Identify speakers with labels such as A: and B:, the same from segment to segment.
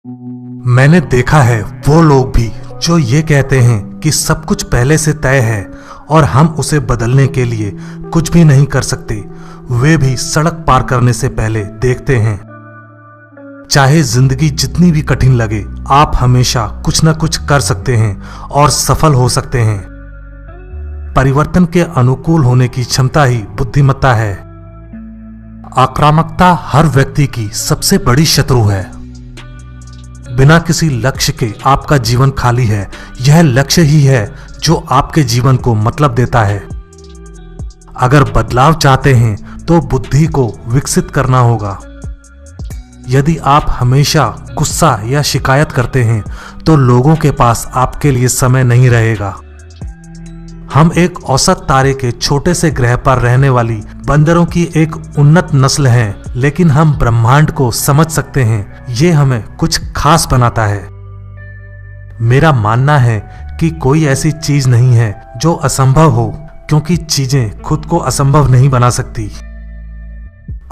A: मैंने देखा है वो लोग भी जो ये कहते हैं कि सब कुछ पहले से तय है और हम उसे बदलने के लिए कुछ भी नहीं कर सकते। वे भी सड़क पार करने से पहले देखते हैं। चाहे जिंदगी जितनी भी कठिन लगे, आप हमेशा कुछ न कुछ कर सकते हैं और सफल हो सकते हैं। परिवर्तन के अनुकूल होने की क्षमता ही बुद्धिमत्ता है। आक्रामकता हर व्यक्ति की सबसे बड़ी शत्रु है। बिना किसी लक्ष्य के आपका जीवन खाली है। यह लक्ष्य ही है जो आपके जीवन को मतलब देता है। अगर बदलाव चाहते हैं तो बुद्धि को विकसित करना होगा। यदि आप हमेशा गुस्सा या शिकायत करते हैं तो लोगों के पास आपके लिए समय नहीं रहेगा। हम एक औसत तारे के छोटे से ग्रह पर रहने वाली बंदरों की एक उन्नत नस्ल हैं, लेकिन हम ब्रह्मांड को समझ सकते हैं। ये हमें कुछ खास बनाता है। मेरा मानना है कि कोई ऐसी चीज नहीं है जो असंभव हो, क्योंकि चीजें खुद को असंभव नहीं बना सकती।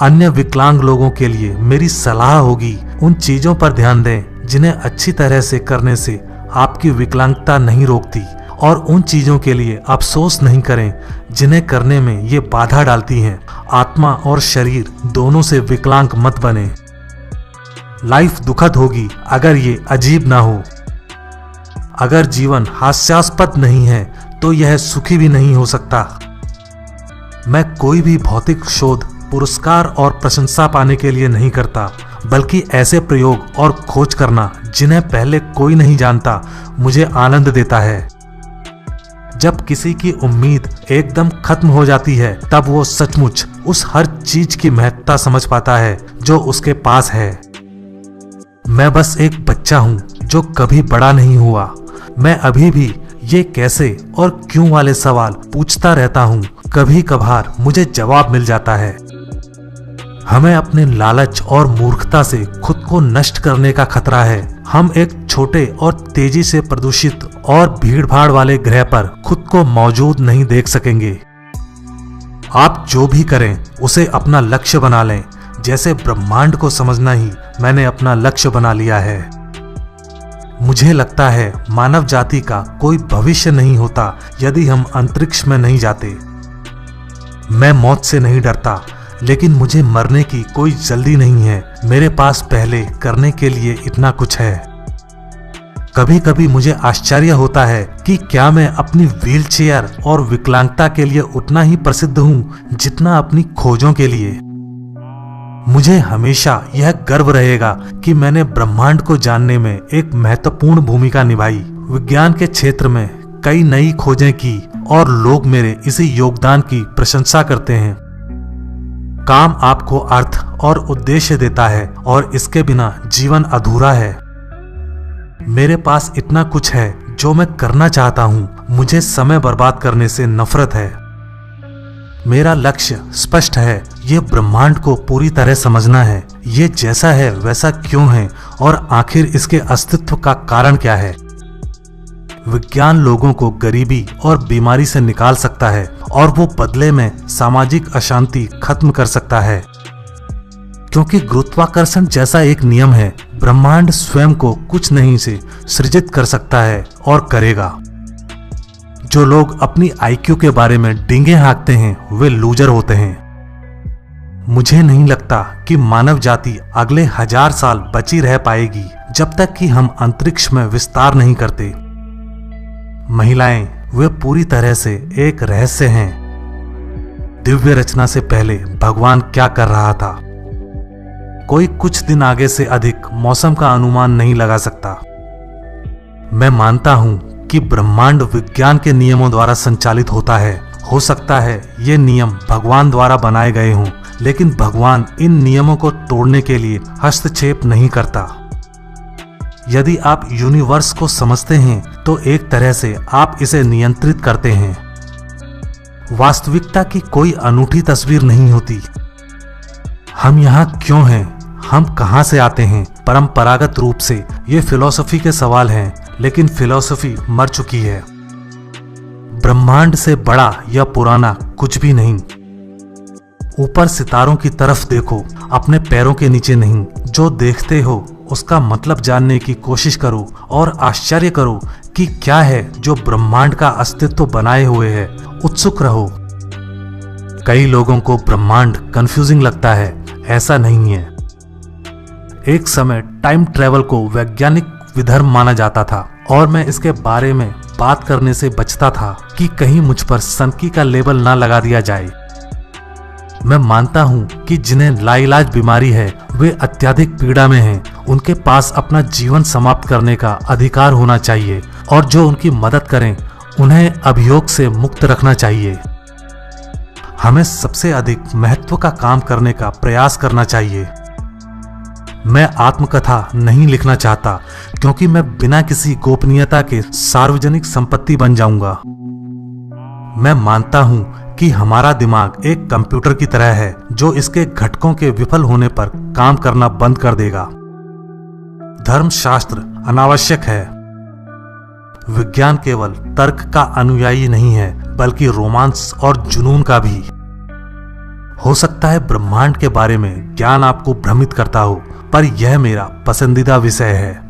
A: अन्य विकलांग लोगों के लिए मेरी सलाह होगी, उन चीजों पर ध्यान दें जिन्हें अच्छी तरह से करने से आपकी विकलांगता नहीं रोकती, और उन चीजों के लिए अफसोस नहीं करें जिन्हें करने में ये बाधा डालती हैं। आत्मा और शरीर दोनों से विकलांग मत बने। लाइफ दुखद होगी अगर ये अजीब ना हो। अगर जीवन हास्यास्पद नहीं है तो यह सुखी भी नहीं हो सकता। मैं कोई भी भौतिक शोध पुरस्कार और प्रशंसा पाने के लिए नहीं करता, बल्कि ऐसे प्रयोग और खोज करना जिन्हें पहले कोई नहीं जानता मुझे आनंद देता है। जब किसी की उम्मीद एकदम खत्म हो जाती है, तब वो सचमुच उस हर चीज की महत्ता समझ पाता है जो उसके पास है। मैं बस एक बच्चा हूं जो कभी बड़ा नहीं हुआ। मैं अभी भी ये कैसे और क्यों वाले सवाल पूछता रहता हूं। कभी कभार मुझे जवाब मिल जाता है। हमें अपने लालच और मूर्खता से खुद को नष्ट करने का खतरा है। हम एक छोटे और तेजी से प्रदूषित और भीड़भाड़ वाले ग्रह पर खुद को मौजूद नहीं देख सकेंगे। आप जो भी करें उसे अपना लक्ष्य बना लें। जैसे ब्रह्मांड को समझना ही मैंने अपना लक्ष्य बना लिया है। मुझे लगता है मानव जाति का कोई भविष्य नहीं होता यदि हम अंतरिक्ष में नहीं जाते। मैं मौत से नहीं डरता, लेकिन मुझे मरने की कोई जल्दी नहीं है। मेरे पास पहले करने के लिए इतना कुछ है। कभी कभी मुझे आश्चर्य होता है कि क्या मैं अपनी व्हीलचेयर और विकलांगता के लिए उतना ही प्रसिद्ध हूं जितना अपनी खोजों के लिए। मुझे हमेशा यह गर्व रहेगा कि मैंने ब्रह्मांड को जानने में एक महत्वपूर्ण भूमिका निभाई। विज्ञान के क्षेत्र में कई नई खोजें की और लोग मेरे इसी योगदान की प्रशंसा करते हैं। काम आपको अर्थ और उद्देश्य देता है और इसके बिना जीवन अधूरा है। मेरे पास इतना कुछ है जो मैं करना चाहता हूं। मुझे समय बर्बाद करने से नफरत है। मेरा लक्ष्य स्पष्ट है। ये ब्रह्मांड को पूरी तरह समझना है। ये जैसा है वैसा क्यों है और आखिर इसके अस्तित्व का कारण क्या है। विज्ञान लोगों को गरीबी और बीमारी से निकाल सकता है और वो बदले में सामाजिक अशांति खत्म कर सकता है। क्योंकि गुरुत्वाकर्षण जैसा एक नियम है, ब्रह्मांड स्वयं को कुछ नहीं से सृजित कर सकता है और करेगा। जो लोग अपनी आईक्यू के बारे में डींगे हाँकते हैं वे लूजर होते हैं। मुझे नहीं लगता कि मानव जाति अगले 1000 साल बची रह पाएगी जब तक कि हम अंतरिक्ष में विस्तार नहीं करते। महिलाएं वे पूरी तरह से एक रहस्य हैं। दिव्य रचना से पहले भगवान क्या कर रहा था, कोई कुछ दिन आगे से अधिक मौसम का अनुमान नहीं लगा सकता। मैं मानता हूं कि ब्रह्मांड विज्ञान के नियमों द्वारा संचालित होता है। हो सकता है ये नियम भगवान द्वारा बनाए गए हों, लेकिन भगवान इन नियमों को तोड़ने के लिए हस्तक्षेप नहीं करता। यदि आप यूनिवर्स को समझते हैं तो एक तरह से आप इसे नियंत्रित करते हैं। वास्तविकता की कोई अनूठी तस्वीर नहीं होती। हम यहाँ क्यों हैं, हम कहाँ से आते हैं, परंपरागत रूप से ये फिलॉसफी के सवाल हैं, लेकिन फिलॉसफी मर चुकी है। ब्रह्मांड से बड़ा या पुराना कुछ भी नहीं। ऊपर सितारों की तरफ देखो, अपने पैरों के नीचे नहीं। जो देखते हो उसका मतलब जानने की कोशिश करो और आश्चर्य करो कि क्या है जो ब्रह्मांड का अस्तित्व बनाए हुए है। उत्सुक रहो। कई लोगों को ब्रह्मांड कंफ्यूजिंग लगता है, ऐसा नहीं है। एक समय टाइम ट्रेवल को वैज्ञानिक विधर्म माना जाता था और मैं इसके बारे में बात करने से बचता था कि कहीं मुझ पर सनकी का लेबल ना लगा दिया जाए। मैं मानता हूं कि जिन्हें लाइलाज बीमारी है, वे अत्यधिक पीड़ा में हैं, उनके पास अपना जीवन समाप्त करने का अधिकार होना चाहिए और जो उनकी मदद करें उन्हें अभियोग से मुक्त रखना चाहिए। हमें सबसे अधिक महत्व का काम करने का प्रयास करना चाहिए। मैं आत्मकथा नहीं लिखना चाहता क्योंकि मैं बिना किसी गोपनीयता के सार्वजनिक संपत्ति बन जाऊंगा। मैं मानता हूं कि हमारा दिमाग एक कंप्यूटर की तरह है जो इसके घटकों के विफल होने पर काम करना बंद कर देगा। धर्मशास्त्र अनावश्यक है। विज्ञान केवल तर्क का अनुयायी नहीं है, बल्कि रोमांस और जुनून का भी। हो सकता है ब्रह्मांड के बारे में ज्ञान आपको भ्रमित करता हो, पर यह मेरा पसंदीदा विषय है।